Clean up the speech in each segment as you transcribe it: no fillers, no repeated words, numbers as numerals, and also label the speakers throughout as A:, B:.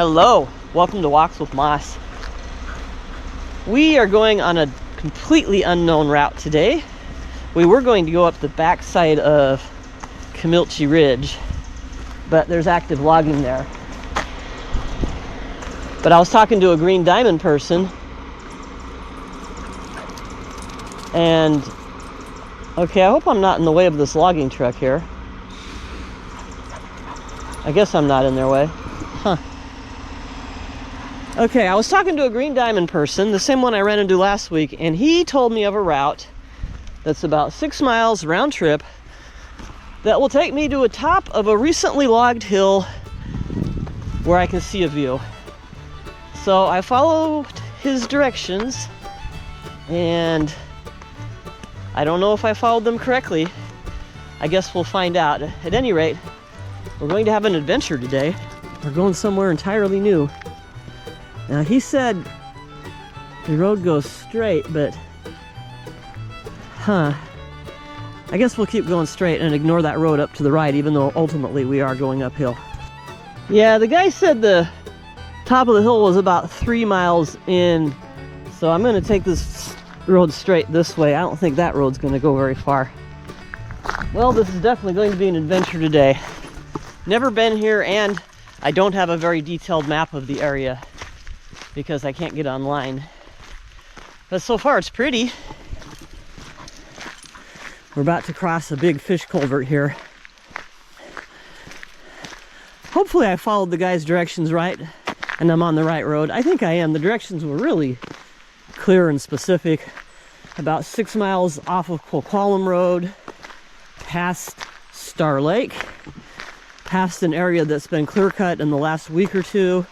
A: Hello, welcome to Walks with Moss. We are going on a completely unknown route today. We were going to go up the backside of Camilchi Ridge, but there's active logging there. But I was talking to a Green Diamond person, and okay, I hope I'm not in the way of this logging truck here. I guess I'm not in their way. Huh. Okay, I was talking to a Green Diamond person, the same one I ran into last week, and he told me of a route that's about 6 miles round trip that will take me to a top of a recently logged hill where I can see a view. So I followed his directions, and I don't know if I followed them correctly. I guess we'll find out. At any rate, we're going to have an adventure today. We're going somewhere entirely new. Now, he said the road goes straight, but I guess we'll keep going straight and ignore that road up to the right, even though ultimately we are going uphill. Yeah, the guy said the top of the hill was about 3 miles in, so I'm going to take this road straight this way. I don't think that road's going to go very far. Well, this is definitely going to be an adventure today. Never been here, and I don't have a very detailed map of the area because I can't get online. But so far it's pretty. We're about to cross a big fish culvert here. Hopefully I followed the guy's directions right and I'm on the right road. I think I am. The directions were really clear and specific. About 6 miles off of Qualquallum Road, past Star Lake, past an area that's been clear cut in the last week or two,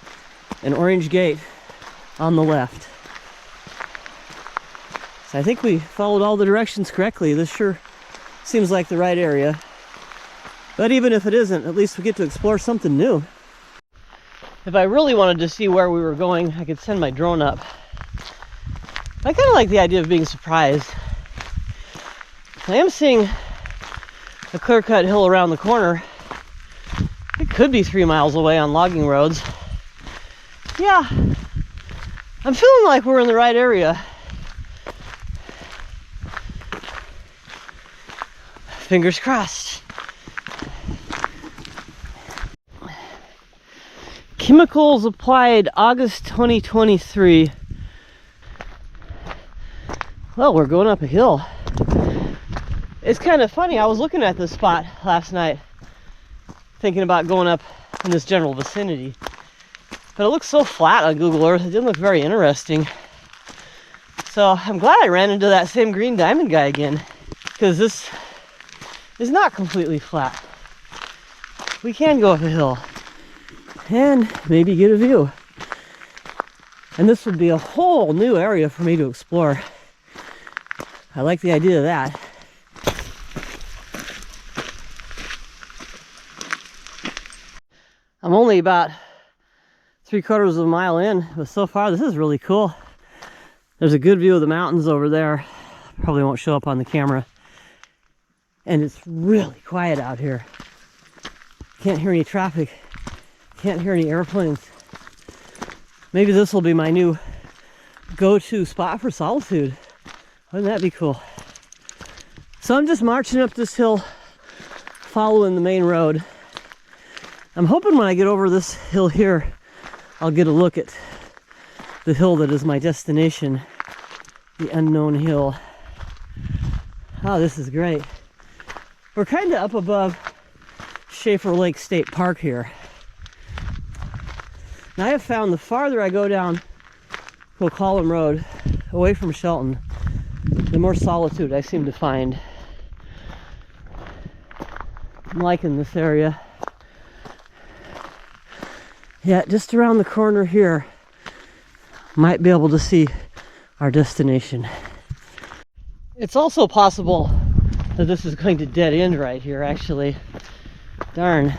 A: and Orange Gate on the left. So I think we followed all the directions correctly. This sure seems like the right area. But even if it isn't, at least we get to explore something new. If I really wanted to see where we were going, I could send my drone up. I kind of like the idea of being surprised. I am seeing a clear-cut hill around the corner. It could be 3 miles away on logging roads. Yeah, I'm feeling like we're in the right area. Fingers crossed. Chemicals applied August 2023. Well, we're going up a hill. It's kind of funny. I was looking at this spot last night, thinking about going up in this general vicinity. But it looks so flat on Google Earth, it didn't look very interesting. So I'm glad I ran into that same Green Diamond guy again, because this is not completely flat. We can go up a hill and maybe get a view. And this would be a whole new area for me to explore. I like the idea of that. I'm only about 3/4 of a mile in, but so far this is really cool. There's a good view of the mountains over there. Probably won't show up on the camera. And it's really quiet out here. Can't hear any traffic. Can't hear any airplanes. Maybe this will be my new go-to spot for solitude. Wouldn't that be cool? So I'm just marching up this hill, following the main road. I'm hoping when I get over this hill here, I'll get a look at the hill that is my destination, the unknown hill. Oh, this is great. We're kind of up above Schaefer Lake State Park here. Now I have found the farther I go down Qualquallum Road, away from Shelton, the more solitude I seem to find. I'm liking this area. Yeah, just around the corner here, might be able to see our destination. It's also possible that this is going to dead end right here, actually. Darn.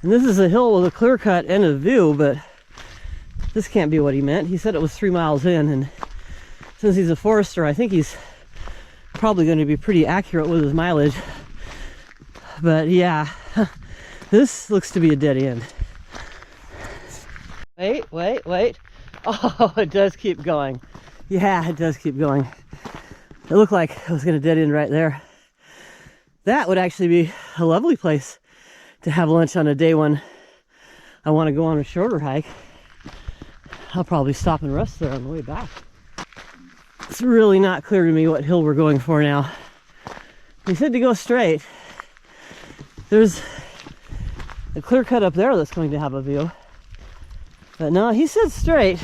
A: And this is a hill with a clear cut and a view, but this can't be what he meant. He said it was 3 miles in, and since he's a forester, I think he's probably going to be pretty accurate with his mileage. But yeah, This looks to be a dead end. Wait. Oh, it does keep going. Yeah, it does keep going. It looked like it was going to dead end right there. That would actually be a lovely place to have lunch on a day when I want to go on a shorter hike. I'll probably stop and rest there on the way back. It's really not clear to me what hill we're going for now. He said to go straight. There's a clear cut up there that's going to have a view. But no, he said straight.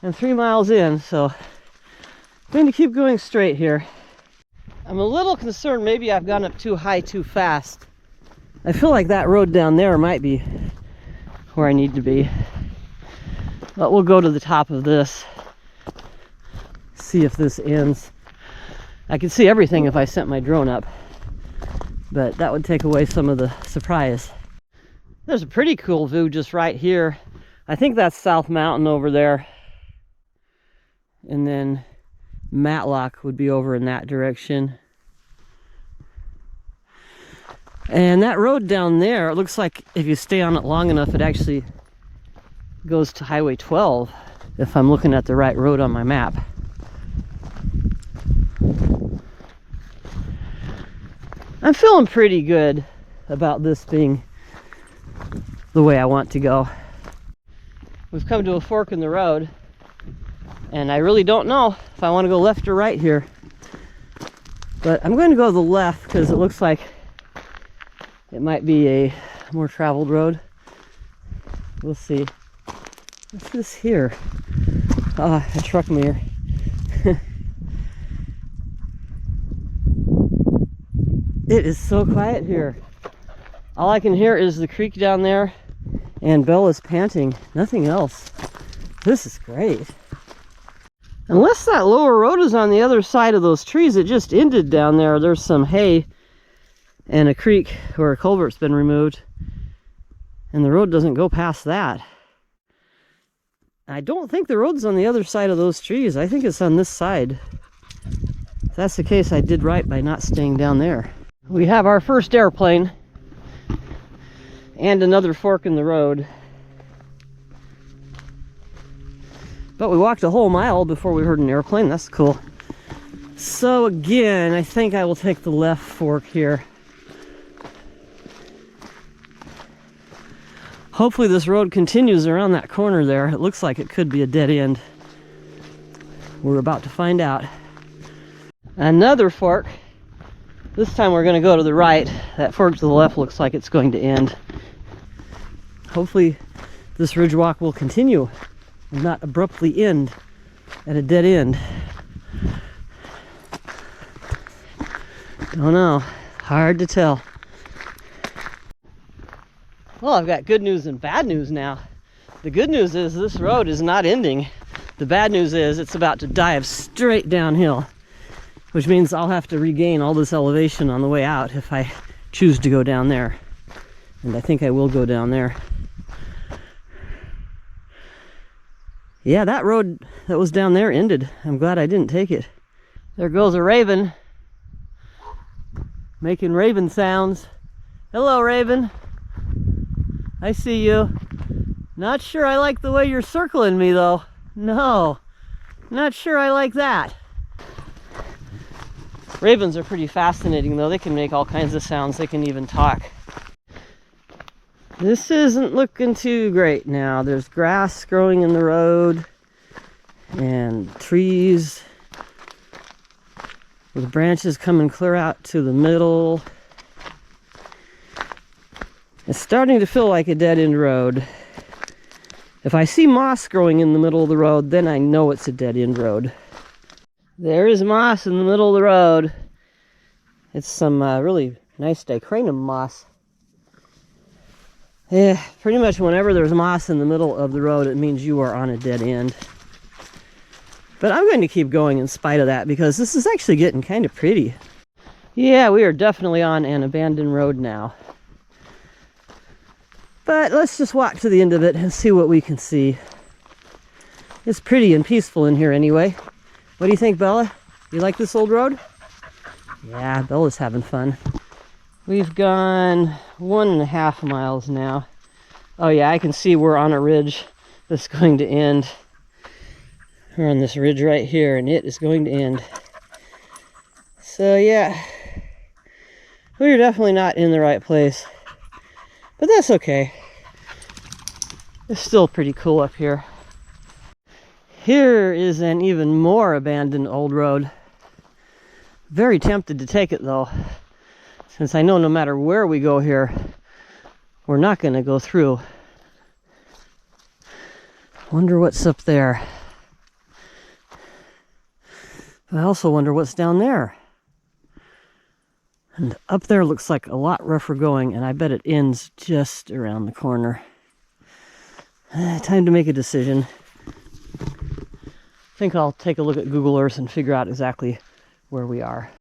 A: I'm 3 miles in, so I'm going to keep going straight here. I'm a little concerned maybe I've gone up too high too fast. I feel like that road down there might be where I need to be. But we'll go to the top of this. See if this ends. I could see everything if I sent my drone up, but that would take away some of the surprise. There's a pretty cool view just right here. I think that's South Mountain over there, and then Matlock would be over in that direction. And that road down there, it looks like if you stay on it long enough, it actually goes to Highway 12, if I'm looking at the right road on my map. I'm feeling pretty good about this being the way I want to go. We've come to a fork in the road, and I really don't know if I want to go left or right here. But I'm going to go to the left because it looks like it might be a more traveled road. We'll see. What's this here? Ah, a truck mirror. It is so quiet here. All I can hear is the creek down there and Bella's panting. Nothing else. This is great. Unless that lower road is on the other side of those trees, it just ended down there. There's some hay and a creek where a culvert's been removed, and the road doesn't go past that. I don't think the road's on the other side of those trees. I think it's on this side. If that's the case, I did right by not staying down there. We have our first airplane and another fork in the road. But we walked a whole mile before we heard an airplane. That's cool. So again, I think I will take the left fork here. Hopefully this road continues around that corner there. It looks like it could be a dead end. We're about to find out. Another fork. This time we're going to go to the right. That fork to the left looks like it's going to end. Hopefully this ridge walk will continue and not abruptly end at a dead end. Don't know. Hard to tell. Well, I've got good news and bad news now. The good news is this road is not ending. The bad news is it's about to dive straight downhill, which means I'll have to regain all this elevation on the way out if I choose to go down there. And I think I will go down there. Yeah, that road that was down there ended. I'm glad I didn't take it. There goes a raven, making raven sounds. Hello, raven. I see you. Not sure I like the way you're circling me, though. No, not sure I like that. Ravens are pretty fascinating, though. They can make all kinds of sounds. They can even talk. This isn't looking too great now. There's grass growing in the road and trees with branches coming clear out to the middle. It's starting to feel like a dead-end road. If I see moss growing in the middle of the road, then I know it's a dead-end road. There is moss in the middle of the road. It's some really nice dicranum moss. Yeah, pretty much whenever there's moss in the middle of the road, it means you are on a dead end. But I'm going to keep going in spite of that because this is actually getting kind of pretty. Yeah, we are definitely on an abandoned road now. But let's just walk to the end of it and see what we can see. It's pretty and peaceful in here anyway. What do you think, Bella? You like this old road? Yeah, Bella's having fun. We've gone 1.5 miles now. Oh yeah, I can see we're on a ridge that's going to end. We're on this ridge right here, and it is going to end. So yeah, we're definitely not in the right place, but that's okay. It's still pretty cool up here. Here is an even more abandoned old road. Very tempted to take it though, since I know no matter where we go here, we're not going to go through. Wonder what's up there. I also wonder what's down there. And up there looks like a lot rougher going, and I bet it ends just around the corner. Time to make a decision. I think I'll take a look at Google Earth and figure out exactly where we are.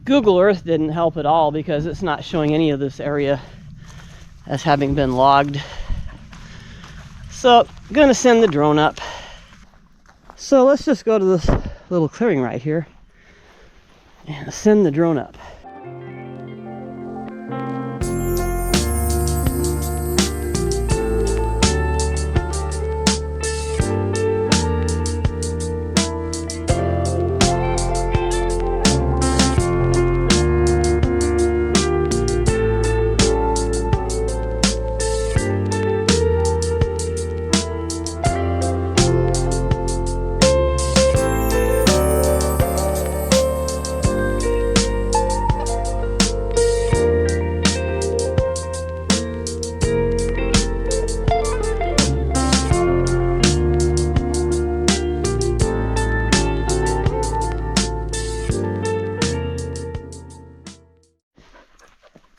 A: Google Earth didn't help at all because it's not showing any of this area as having been logged. So I'm gonna send the drone up. So let's just go to this little clearing right here and send the drone up.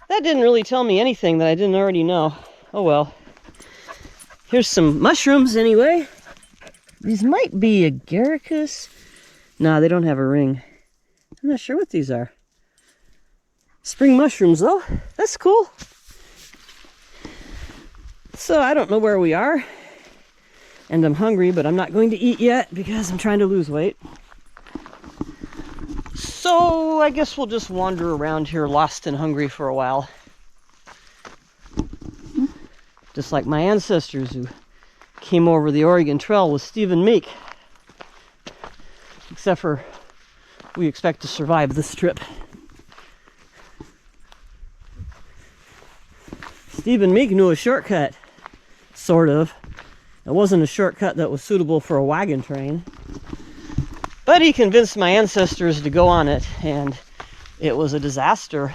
A: That didn't really tell me anything that I didn't already know. Oh well. Here's some mushrooms anyway. These might be agaricus. Nah, they don't have a ring. I'm not sure what these are. Spring mushrooms though. That's cool. So I don't know where we are. And I'm hungry, but I'm not going to eat yet because I'm trying to lose weight. So I guess we'll just wander around here lost and hungry for a while. Just like my ancestors who came over the Oregon Trail with Stephen Meek. Except for we expect to survive this trip. Stephen Meek knew a shortcut, sort of. It wasn't a shortcut that was suitable for a wagon train. But he convinced my ancestors to go on it, and it was a disaster.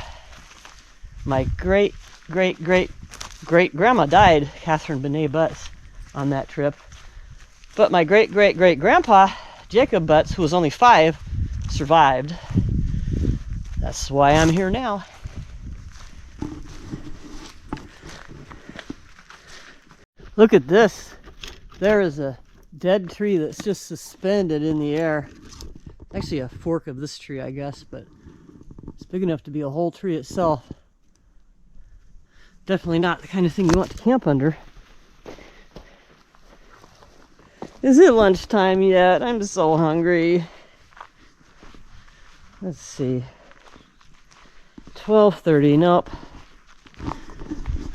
A: My great-great-great-great-grandma died, Catherine Benet Butts, on that trip. But my great-great-great-grandpa, Jacob Butts, who was only 5, survived. That's why I'm here now. Look at this. There is a dead tree that's just suspended in the air. Actually a fork of this tree, I guess, but it's big enough to be a whole tree itself. Definitely not the kind of thing you want to camp under. Is it lunchtime yet? I'm so hungry. Let's see. 12:30, nope.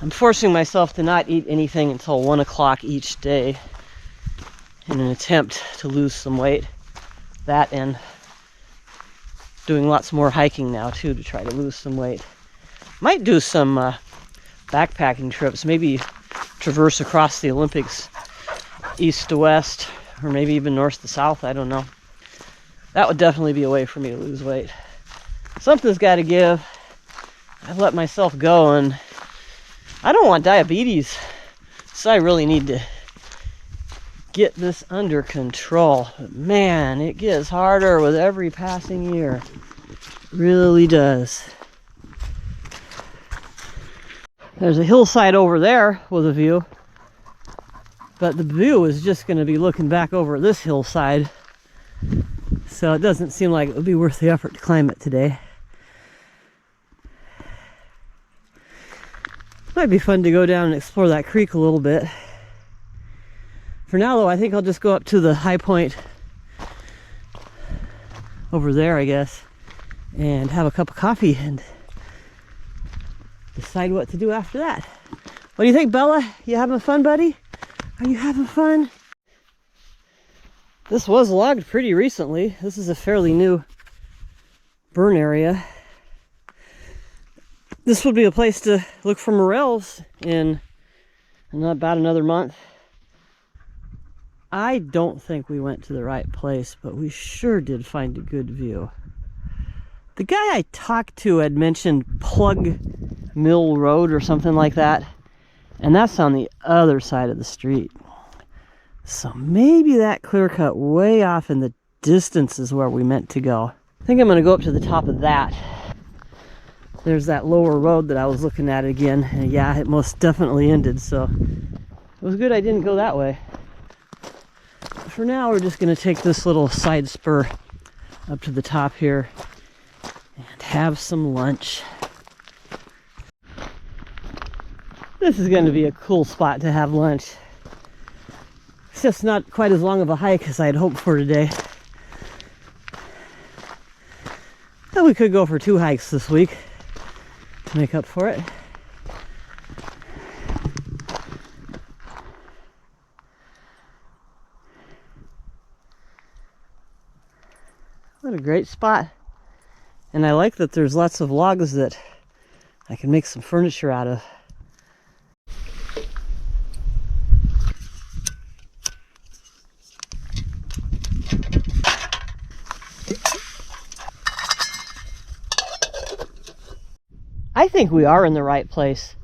A: I'm forcing myself to not eat anything until 1 o'clock each day in an attempt to lose some weight. That and doing lots more hiking now too to try to lose some weight. Might do some backpacking trips, maybe traverse across the Olympics east to west, or maybe even north to south, I don't know. That would definitely be a way for me to lose weight. Something's got to give. I've let myself go, and I don't want diabetes, so I really need to get this under control. But man, it gets harder with every passing year. It really does. There's a hillside over there with a view, but the view is just going to be looking back over this hillside, so it doesn't seem like it would be worth the effort to climb it today. Might be fun to go down and explore that creek a little bit. For now though, I think I'll just go up to the high point over there, I guess, and have a cup of coffee and decide what to do after that. What do you think, Bella? You having fun, buddy? Are you having fun? This was logged pretty recently. This is a fairly new burn area. This would be a place to look for morels in about another month. I don't think we went to the right place, but we sure did find a good view. The guy I talked to had mentioned Plug Mill Road or something like that, and that's on the other side of the street. So maybe that clear cut way off in the distance is where we meant to go. I think I'm going to go up to the top of that. There's that lower road that I was looking at again, and yeah, it most definitely ended, so it was good I didn't go that way. For now, we're just going to take this little side spur up to the top here and have some lunch. This is going to be a cool spot to have lunch. It's just not quite as long of a hike as I had hoped for today. But we could go for 2 hikes this week to make up for it. What a great spot. And I like that there's lots of logs that I can make some furniture out of. I think we are in the right place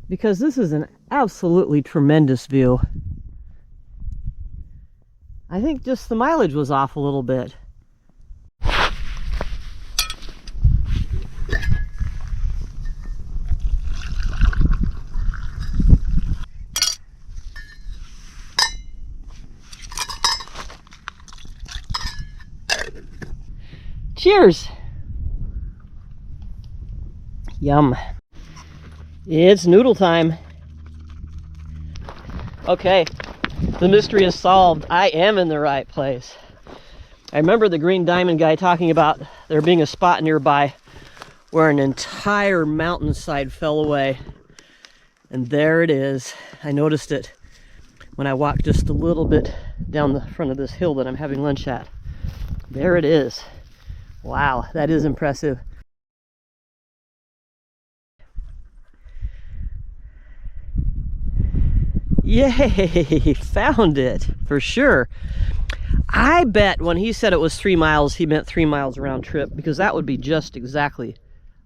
A: because this is an absolutely tremendous view. I think just the mileage was off a little bit. Cheers! Yum. It's noodle time. Okay, the mystery is solved. I am in the right place. I remember the Green Diamond guy talking about there being a spot nearby where an entire mountainside fell away. And there it is. I noticed it when I walked just a little bit down the front of this hill that I'm having lunch at. There it is. Wow, that is impressive. Yay, found it, for sure. I bet when he said it was 3 miles, he meant 3 miles round trip, because that would be just exactly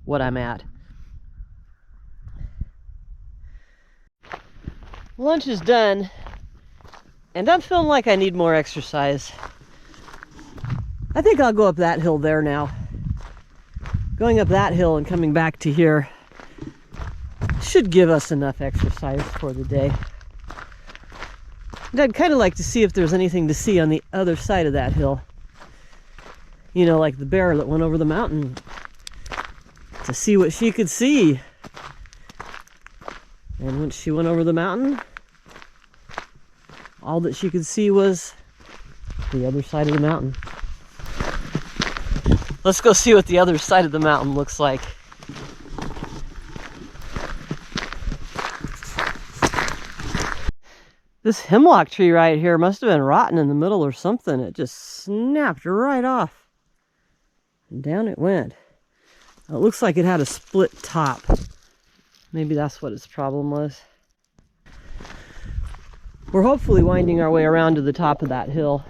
A: what I'm at. Lunch is done, and I'm feeling like I need more exercise. I think I'll go up that hill there now. Going up that hill and coming back to here should give us enough exercise for the day. And I'd kind of like to see if there's anything to see on the other side of that hill. You know, like the bear that went over the mountain. To see what she could see. And when she went over the mountain, all that she could see was the other side of the mountain. Let's go see what the other side of the mountain looks like. This hemlock tree right here must have been rotten in the middle or something. It just snapped right off. And down it went. It looks like it had a split top. Maybe that's what its problem was. We're hopefully winding our way around to the top of that hill.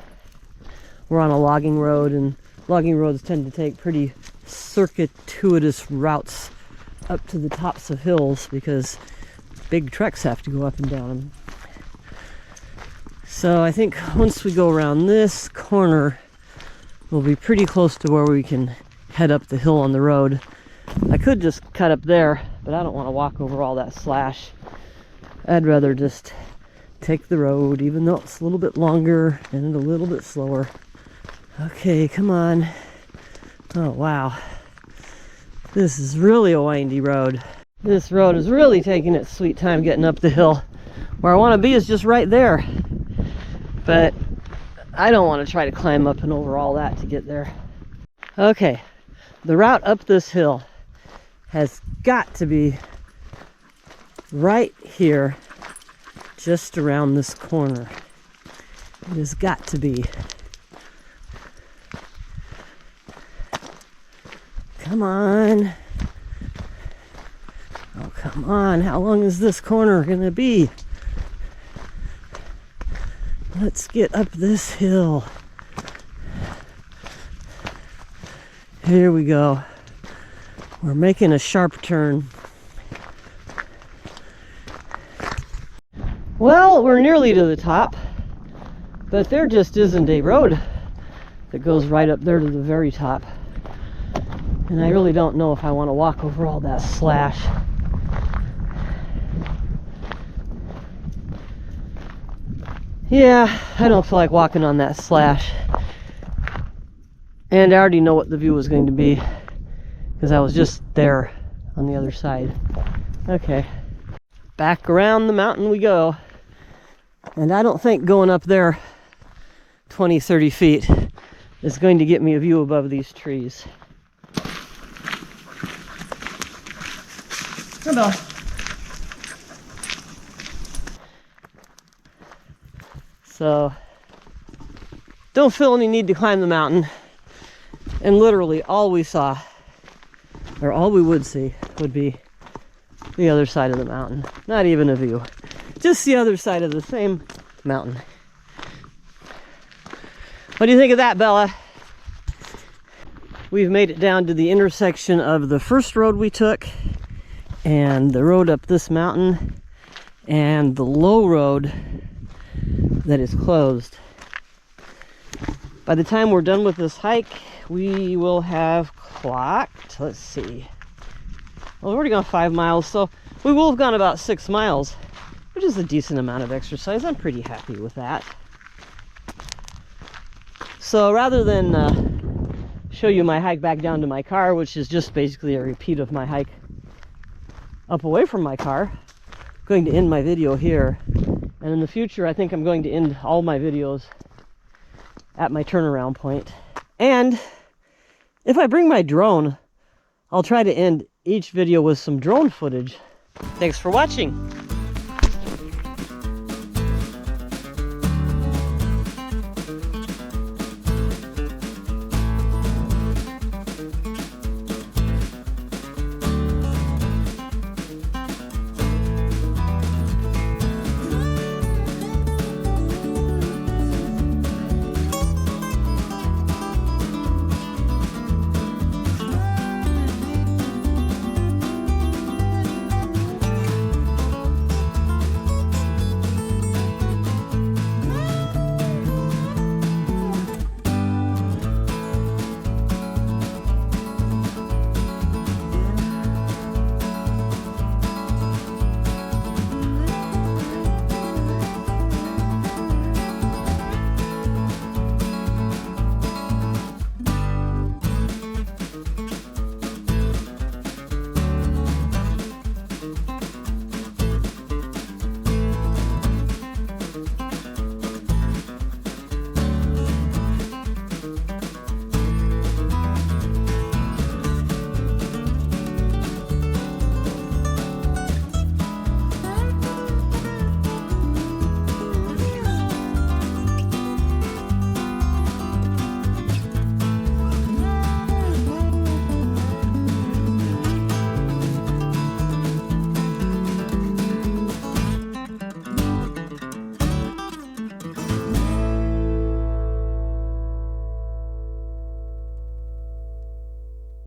A: We're on a logging road, and logging roads tend to take pretty circuitous routes up to the tops of hills because big trucks have to go up and down them. So I think once we go around this corner, we'll be pretty close to where we can head up the hill on the road. I could just cut up there, but I don't want to walk over all that slash. I'd rather just take the road, even though it's a little bit longer and a little bit slower. Okay, come on. Oh, wow. This is really a windy road. This road is really taking its sweet time getting up the hill. Where I want to be is just right there. But I don't want to try to climb up and over all that to get there. Okay, the route up this hill has got to be right here, just around this corner. It has got to be. Come on. Oh, come on. How long is this corner gonna be? Let's get up this hill. Here we go. We're making a sharp turn. Well, we're nearly to the top, but there just isn't a road that goes right up there to the very top. And I really don't know if I want to walk over all that slash. Yeah, I don't feel like walking on that slash. And I already know what the view was going to be, because I was just there on the other side. Okay, back around the mountain we go. And I don't think going up there 20, 30 feet is going to get me a view above these trees. Hello. So, don't feel any need to climb the mountain. And literally all we saw, or all we would see, would be the other side of the mountain. Not even a view. Just the other side of the same mountain. What do you think of that, Bella? We've made it down to the intersection of the first road we took and the road up this mountain and the low road that is closed. By the time we're done with this hike, we will have clocked, let's see, well, we've already gone 5 miles, so we will have gone about 6 miles, which is a decent amount of exercise. I'm pretty happy with that. So rather than show you my hike back down to my car, which is just basically a repeat of my hike up away from my car, I'm going to end my video here. And in the future, I think I'm going to end all my videos at my turnaround point. And if I bring my drone, I'll try to end each video with some drone footage. Thanks for watching.